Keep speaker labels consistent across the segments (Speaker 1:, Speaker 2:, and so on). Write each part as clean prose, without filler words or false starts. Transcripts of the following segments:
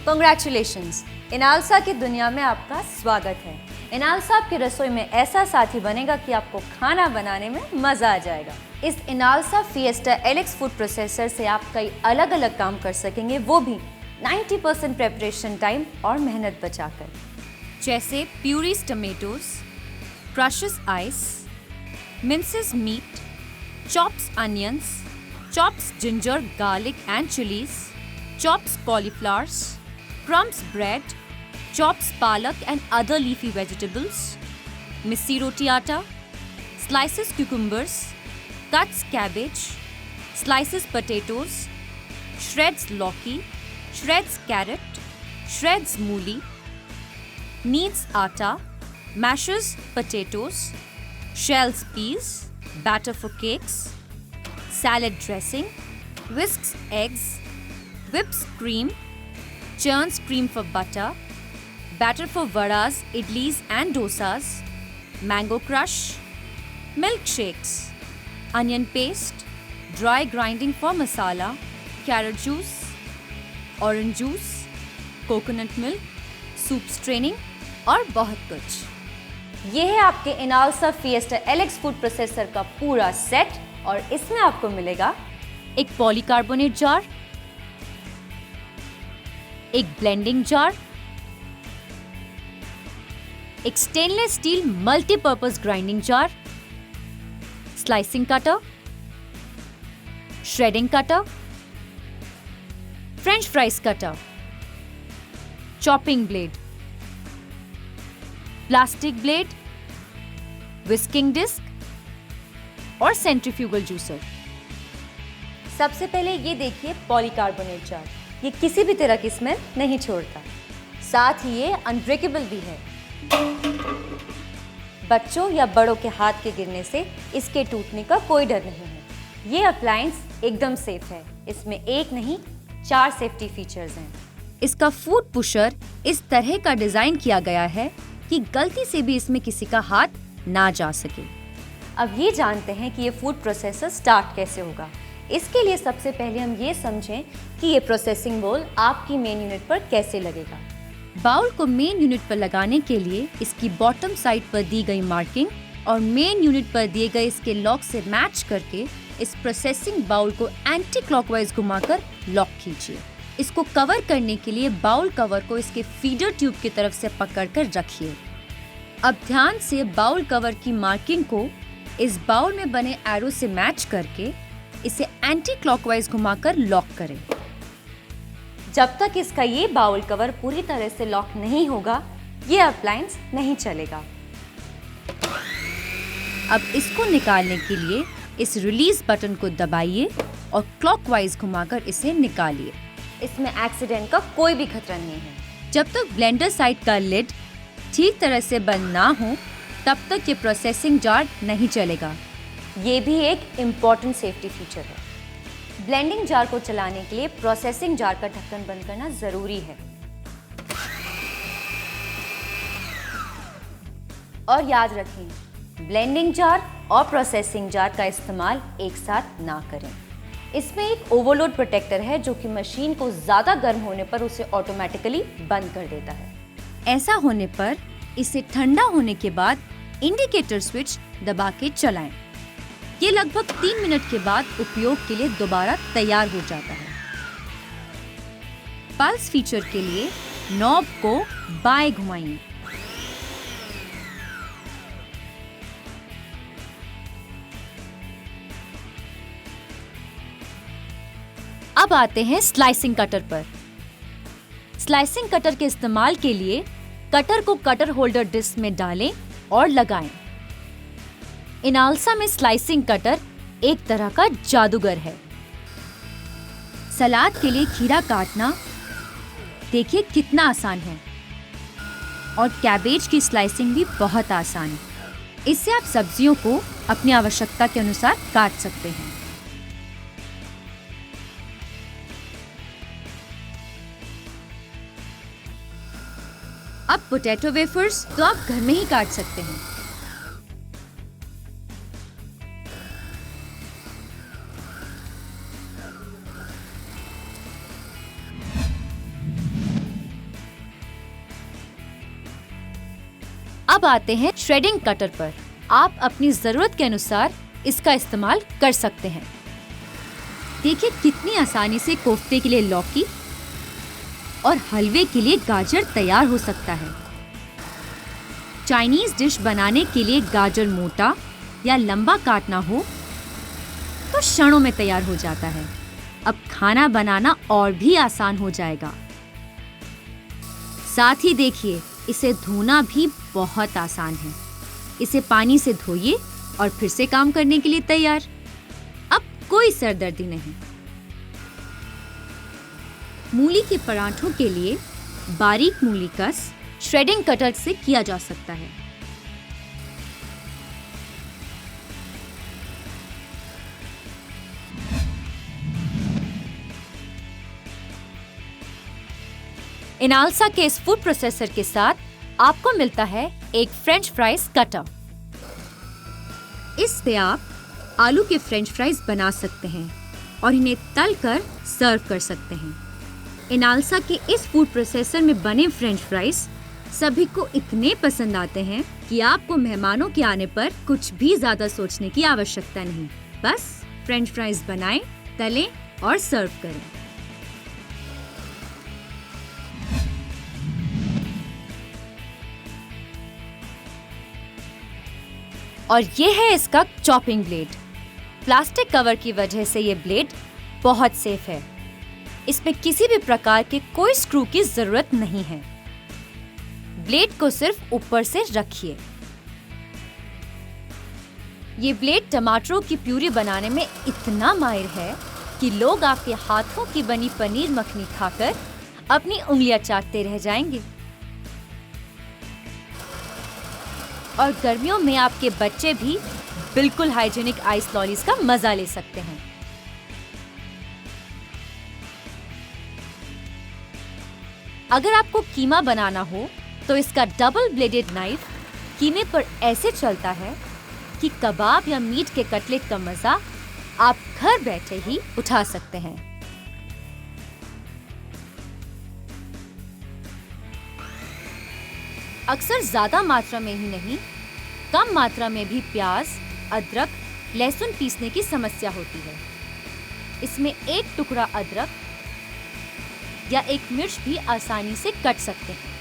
Speaker 1: Congratulations! Inalsa की दुनिया में आपका स्वागत है। इनालसा आपकी रसोई में ऐसा साथी बनेगा कि आपको खाना बनाने में मजा आ जाएगा। इस Inalsa Fiesta LX food processor से आप कई अलग अलग काम कर सकेंगे, वो भी 90% प्रेपरेशन टाइम और मेहनत बचाकर। जैसे purees tomatoes, crushes ice, minces meat, chops onions, chops ginger, garlic and chilies, chops cauliflowers, crumbs bread, chops palak and other leafy vegetables, missi roti atta, slices cucumbers, cuts cabbage, slices potatoes, shreds lauki, shreds carrot, shreds mooli, kneads atta, mashes potatoes, shells peas, batter for cakes, salad dressing, whisks eggs, whips cream, churns cream for butter, batter for vadas, idlis and dosas, mango crush, milkshakes, onion paste, dry grinding for masala, carrot juice, orange juice, coconut milk, soup straining और बहुत कुछ। ये है आपके Inalsa Fiesta LX food processor का पूरा set और इसमें आपको मिलेगा एक पॉलीकार्बोनेट जार, एक ब्लेंडिंग जार, एक stainless steel multipurpose grinding jar, slicing cutter, shredding cutter, French fries cutter, chopping blade, plastic blade, whisking disc और सेंट्रीफ्यूगल जूसर। सबसे पहले ये देखिए पॉलीकार्बोनेट जार, ये किसी भी तरह की स्मेल नहीं छोड़ता, साथ ही ये अनब्रेकेबल भी है। बच्चों या बड़ों के हाथ के गिरने से इसके टूटने का कोई डर नहीं है। ये अप्लायंस एकदम सेफ है, इसमें एक नहीं 4 सेफ्टी फीचर्स हैं। इसका फूड पुशर इस तरह का डिजाइन किया गया है कि गलती से भी इसमें किसी का हाथ ना जा सके। अब ये जानते हैं कि ये फूड प्रोसेसर स्टार्ट कैसे होगा। इसके लिए सबसे पहले हम ये समझें कि ये प्रोसेसिंग बाउल आपकी मेन यूनिट पर कैसे लगेगा। बाउल को मेन यूनिट पर लगाने के लिए इसकी बॉटम साइड पर दी गई मार्किंग और मेन यूनिट पर दिए गए इसके लॉक से मैच करके इस प्रोसेसिंग बाउल को एंटी क्लॉकवाइज घुमाकर लॉक कीजिए। इसको कवर करने के लिए बाउल कवर को इसके फीडर ट्यूब की तरफ से पकड़कर रखिए। अब ध्यान से बाउल कवर की मार्किंग को इस बाउल में बने एरो से मैच करके इसे एंटी क्लॉकवाइज घुमाकर लॉक करें। जब तक इसका ये बाउल कवर पूरी तरह से लॉक नहीं होगा, ये अप्लायंस नहीं चलेगा। अब इसको निकालने के लिए इस रिलीज बटन को दबाइए और क्लॉकवाइज घुमाकर इसे निकालिए। इसमें एक्सीडेंट का कोई भी खतरा नहीं है। जब तक ब्लेंडर साइड का लिड ठीक तरह से बंद ना हो, तब तक ये प्रोसेसिंग जार नहीं चलेगा। ये भी एक इम्पॉर्टेंट सेफ्टी फीचर है। ब्लेंडिंग जार को चलाने के लिए प्रोसेसिंग जार का ढक्कन बंद करना जरूरी है। और याद रखें, ब्लेंडिंग जार और प्रोसेसिंग जार का इस्तेमाल एक साथ ना करें। इसमें एक ओवरलोड प्रोटेक्टर है जो कि मशीन को ज्यादा गर्म होने पर उसे ऑटोमेटिकली बंद कर देता है। ऐसा होने पर इसे ठंडा होने के बाद इंडिकेटर स्विच दबा के चलाएं। ये लगभग 3 मिनट के बाद उपयोग के लिए दोबारा तैयार हो जाता है। पल्स फीचर के लिए नॉब को बाएं घुमाइए। अब आते हैं स्लाइसिंग कटर पर। स्लाइसिंग कटर के इस्तेमाल के लिए कटर को कटर होल्डर डिस्क में डालें और लगाएं। इनालसा में स्लाइसिंग कटर एक तरह का जादूगर है। सलाद के लिए खीरा काटना देखिए कितना आसान है और कैबेज की स्लाइसिंग भी बहुत आसान है। इससे आप सब्जियों को अपनी आवश्यकता के अनुसार काट सकते हैं। अब पोटैटो वेफर्स तो आप घर में ही काट सकते हैं। अब आते हैं श्रेडिंग कटर पर। आप अपनी जरूरत के अनुसार इसका इस्तेमाल कर सकते हैं। देखिए कितनी आसानी से कोफ्ते के लिए लौकी और हलवे के लिए गाजर तैयार हो सकता है। चाइनीज डिश बनाने के लिए गाजर मोटा या लंबा काटना हो तो क्षणों में तैयार हो जाता है। अब खाना बनाना और भी आसान हो जाएगा। साथ ही देखिए, इसे धोना भी बहुत आसान है। इसे पानी से धोइए और फिर से काम करने के लिए तैयार। अब कोई सरदर्दी नहीं। मूली के पराठों के लिए बारीक मूली कस श्रेडिंग कटर से किया जा सकता है। इनालसा के इस फूड प्रोसेसर के साथ आपको मिलता है एक फ्रेंच फ्राइज कटर। इससे आप आलू के फ्रेंच फ्राइज बना सकते हैं और इन्हें तलकर सर्व कर सकते हैं। इनालसा के इस फूड प्रोसेसर में बने फ्रेंच फ्राइज सभी को इतने पसंद आते हैं कि आपको मेहमानों के आने पर कुछ भी ज्यादा सोचने की आवश्यकता नहीं। बस फ्रेंच फ्राइज बनाएं, तलें और सर्व करें। और ये है इसका चॉपिंग ब्लेड। प्लास्टिक कवर की वजह से ये ब्लेड बहुत सेफ है। इसमें किसी भी प्रकार के कोई स्क्रू की जरूरत नहीं है। ब्लेड को सिर्फ ऊपर से रखिए। ये ब्लेड टमाटरों की प्यूरी बनाने में इतना माहिर है कि लोग आपके हाथों की बनी पनीर मखनी खाकर अपनी उंगलियां चाटते रह जाएंगे। और गर्मियों में आपके बच्चे भी बिल्कुल हाइजीनिक आइस लॉलीज का मजा ले सकते हैं। अगर आपको कीमा बनाना हो तो इसका डबल ब्लेडेड नाइफ कीमे पर ऐसे चलता है कि कबाब या मीट के कटलेट का मजा आप घर बैठे ही उठा सकते हैं। अक्सर ज्यादा मात्रा में ही नहीं, कम मात्रा में भी प्याज, अदरक, लहसुन पीसने की समस्या होती है। इसमें एक टुकड़ा अदरक या एक मिर्च भी आसानी से कट सकते हैं।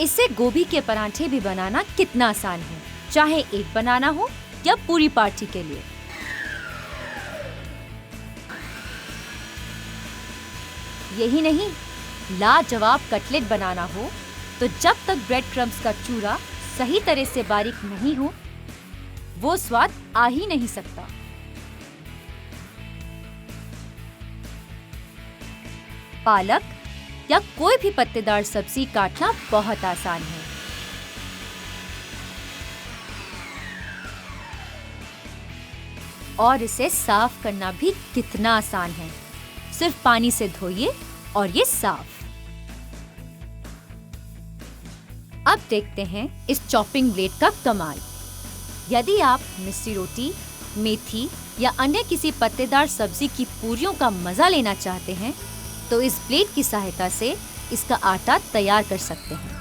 Speaker 1: इससे गोभी के पराठे भी बनाना कितना आसान है, चाहे एक बनाना हो या पूरी पार्टी के लिए। यही नहीं, लाजवाब कटलेट बनाना हो तो जब तक ब्रेड क्रम्स का चूरा सही तरह से बारीक नहीं हो, वो स्वाद आ ही नहीं सकता। पालक या कोई भी पत्तेदार सब्जी काटना बहुत आसान है। और इसे साफ करना भी कितना आसान है। सिर्फ पानी से धोइए और ये साफ। अब देखते हैं इस चॉपिंग ब्लेड का कमाल। यदि आप मिस्सी रोटी, मेथी या अन्य किसी पत्तेदार सब्जी की पूरियों का मजा लेना चाहते हैं तो इस ब्लेड की सहायता से इसका आटा तैयार कर सकते हैं।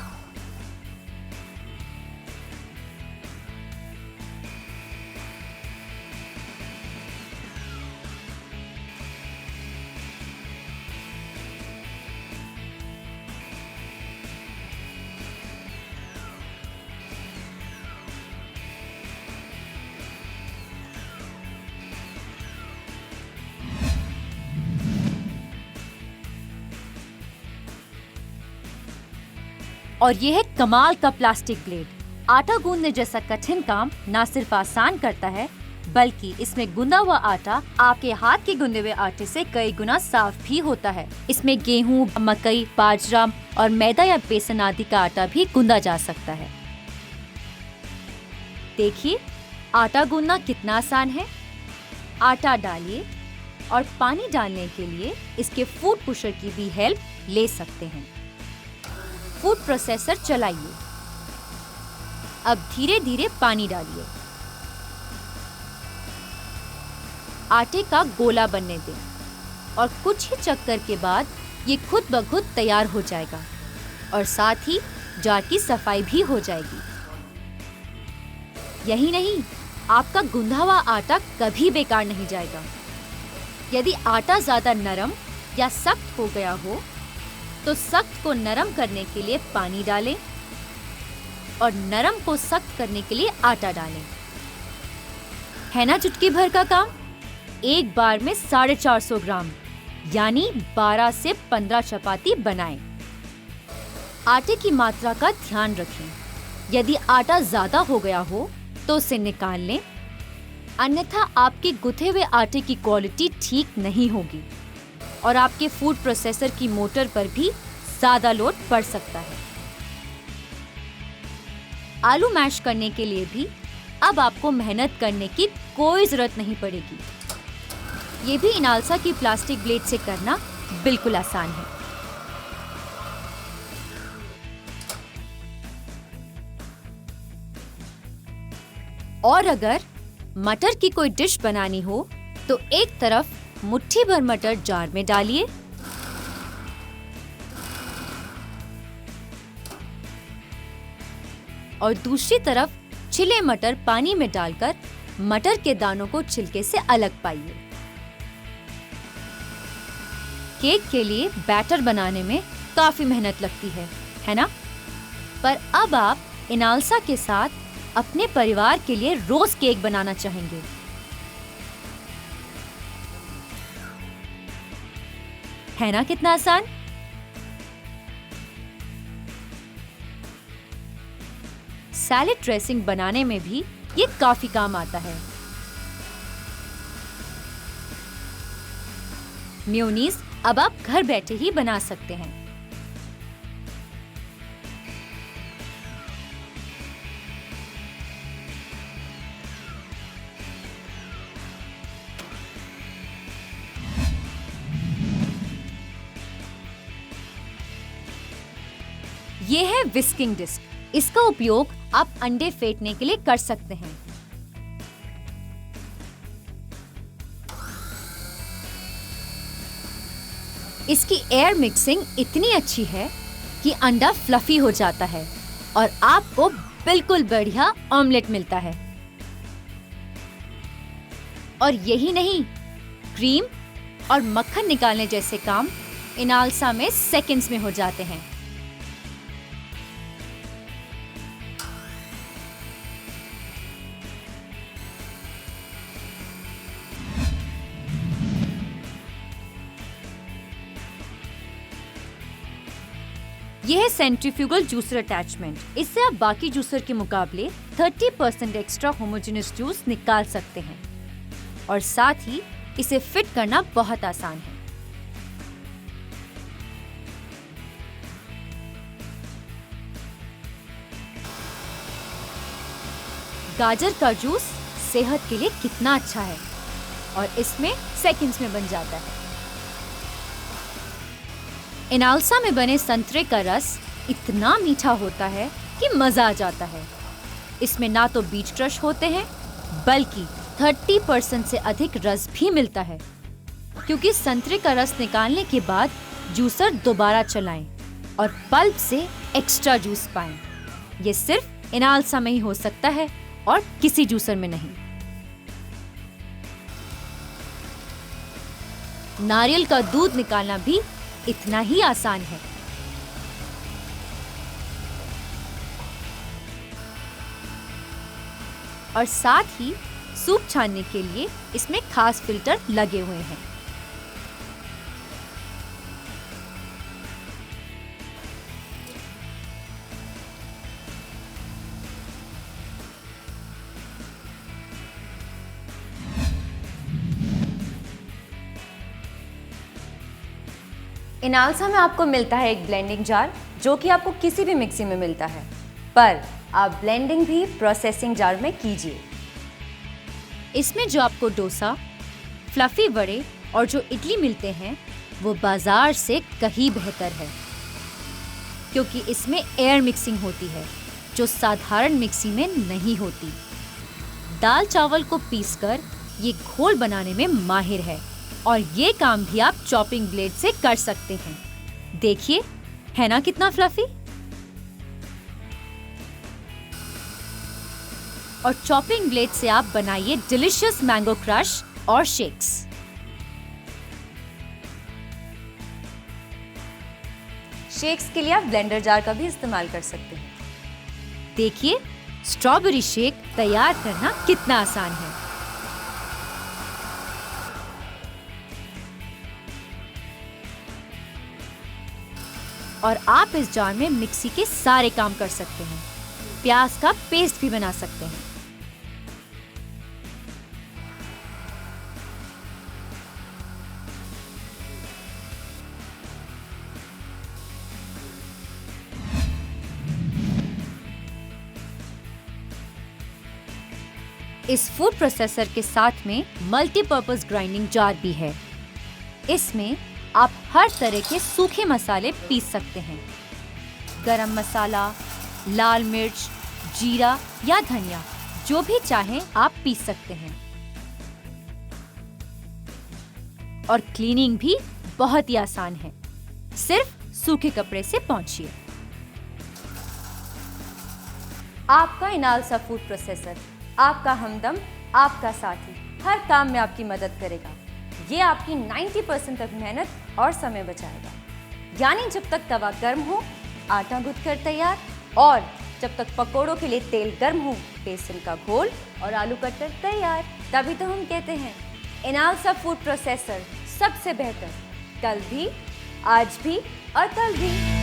Speaker 1: और ये है कमाल का प्लास्टिक ब्लेड। आटा गूंदने जैसा कठिन काम ना सिर्फ आसान करता है, बल्कि इसमें गूंदा हुआ आटा आपके हाथ के गूंदे हुए आटे से कई गुना साफ भी होता है। इसमें गेहूं, मकई, बाजरा और मैदा या बेसन आदि का आटा भी गूंदा जा सकता है। देखिए आटा गूंदना कितना आसान है। आटा डालिए और पानी डालने के लिए इसके फूड पुशर की भी हेल्प ले सकते हैं। फूड प्रोसेसर चलाइए। अब धीरे धीरे पानी डालिए। आटे का गोला बनने दें। और कुछ ही चक्कर के बाद ये खुद ब खुद तैयार हो जाएगा और साथ ही जार की सफाई भी हो जाएगी। यही नहीं, आपका गूंधा हुआ आटा कभी बेकार नहीं जाएगा। यदि आटा ज्यादा नरम या सख्त हो गया हो तो सख्त को नरम करने के लिए पानी डालें और नरम को सख्त करने के लिए आटा डालें। है ना चुटकी भर का काम? एक बार में 450 ग्राम यानी 12 से 15 चपाती बनाएं। आटे की मात्रा का ध्यान रखें। यदि आटा ज्यादा हो गया हो तो उसे निकाल लें, अन्यथा आपके गुथे हुए आटे की क्वालिटी ठीक नहीं होगी और आपके फूड प्रोसेसर की मोटर पर भी ज्यादा लोड पड़ सकता है। आलू मैश करने के लिए भी अब आपको मेहनत करने की कोई जरूरत नहीं पड़ेगी। ये भी इनालसा की प्लास्टिक ब्लेड से करना बिल्कुल आसान है। और अगर मटर की कोई डिश बनानी हो तो एक तरफ मुट्ठी भर मटर जार में डालिए और दूसरी तरफ छिले मटर पानी में डालकर मटर के दानों को छिलके से अलग पाइए। केक के लिए बैटर बनाने में काफी मेहनत लगती है ना? पर अब आप इनालसा के साथ अपने परिवार के लिए रोज केक बनाना चाहेंगे। है ना कितना आसान? सैलेड ड्रेसिंग बनाने में भी ये काफी काम आता है। मेयोनीज अब आप घर बैठे ही बना सकते हैं। ये है विस्किंग डिस्क। इसका उपयोग आप अंडे फेंटने के लिए कर सकते हैं। इसकी एयर मिक्सिंग इतनी अच्छी है कि अंडा फ्लफी हो जाता है और आपको बिल्कुल बढ़िया ऑमलेट मिलता है। और यही नहीं, क्रीम और मक्खन निकालने जैसे काम इनालसा में सेकंड्स में हो जाते हैं। यह है सेंट्रीफ्यूगल जूसर अटैचमेंट। इससे आप बाकी जूसर के मुकाबले 30% एक्स्ट्रा होमोजेनियस जूस निकाल सकते हैं और साथ ही इसे फिट करना बहुत आसान है। गाजर का जूस सेहत के लिए कितना अच्छा है और इसमें सेकंड्स में बन जाता है। इनालसा में बने संतरे का रस इतना मीठा होता है कि मजा आ जाता है। इसमें ना तो बीज क्रश होते हैं बल्कि 30% से अधिक रस भी मिलता है। क्योंकि संतरे का रस निकालने के बाद जूसर दोबारा चलाएं और पल्प से एक्स्ट्रा जूस पाएं। ये सिर्फ इनालसा में ही हो सकता है और किसी जूसर में नहीं। नारियल का दूध निकालना भी इतना ही आसान है। और साथ ही सूप छानने के लिए इसमें खास फिल्टर लगे हुए हैं।
Speaker 2: इनालसा में आपको मिलता है एक ब्लेंडिंग जार जो कि आपको किसी भी मिक्सी में मिलता है, पर आप ब्लेंडिंग भी प्रोसेसिंग जार में कीजिए।
Speaker 1: इसमें जो आपको डोसा, फ्लफी वड़े और जो इडली मिलते हैं वो बाजार से कहीं बेहतर है, क्योंकि इसमें एयर मिक्सिंग होती है जो साधारण मिक्सी में नहीं होती। दाल चावल को पीसकर ये घोल बनाने में माहिर है और ये काम भी आप चॉपिंग ब्लेड से कर सकते हैं। देखिए, है ना कितना फ्लफी। और चॉपिंग ब्लेड से आप बनाइए डिलीशियस मैंगो क्रश और शेक्स।
Speaker 2: शेक्स के लिए आप ब्लेंडर जार का भी इस्तेमाल कर सकते हैं।
Speaker 1: देखिए, स्ट्रॉबेरी शेक तैयार करना कितना आसान है। और आप इस जार में मिक्सी के सारे काम कर सकते हैं। प्याज का पेस्ट भी बना सकते हैं। इस फूड प्रोसेसर के साथ में मल्टीपर्पज ग्राइंडिंग जार भी है। इसमें आप हर तरह के सूखे मसाले पीस सकते हैं। गरम मसाला, लाल मिर्च, जीरा या धनिया, जो भी चाहें आप पीस सकते हैं। और क्लीनिंग भी बहुत ही आसान है। सिर्फ सूखे कपड़े से पोंछिए।
Speaker 2: आपका इनालसा फूड प्रोसेसर आपका हमदम, आपका साथी, हर काम में आपकी मदद करेगा। ये आपकी 90% तक मेहनत और समय बचाएगा। यानी जब तक तवा गर्म हो, आटा गूंथ कर तैयार, और जब तक पकोड़ों के लिए तेल गर्म हो, बेसन का घोल और आलू कटर तैयार। तभी तो हम कहते हैं इनालसा फूड प्रोसेसर सबसे बेहतर, कल भी, आज भी और कल भी।